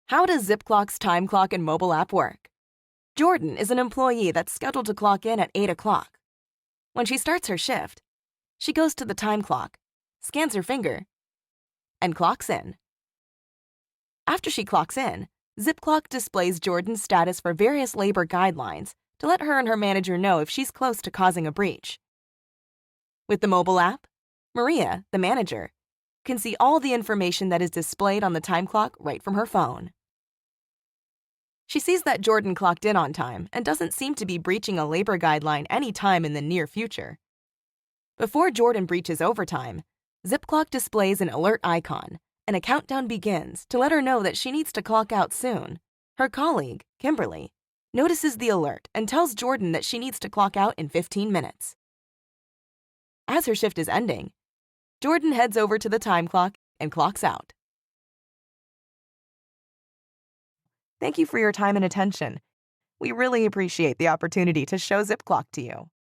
How does ZipClock's time clock and mobile app work? Jordan is an employee that's scheduled to clock in at 8 o'clock. When she starts her shift, she goes to the time clock, scans her finger, and clocks in. After she clocks in, ZipClock displays Jordan's status for various labor guidelines to let her and her manager know if she's close to causing a breach. With the mobile app, Maria, the manager, can see all the information that is displayed on the time clock right from her phone. She sees that Jordan clocked in on time and doesn't seem to be breaching a labor guideline any time in the near future. Before Jordan breaches overtime, ZipClock displays an alert icon, and a countdown begins to let her know that she needs to clock out soon. Her colleague, Kimberly, notices the alert and tells Jordan that she needs to clock out in 15 minutes. As her shift is ending, Jordan heads over to the time clock and clocks out. Thank you for your time and attention. We really appreciate the opportunity to show ZipClock to you.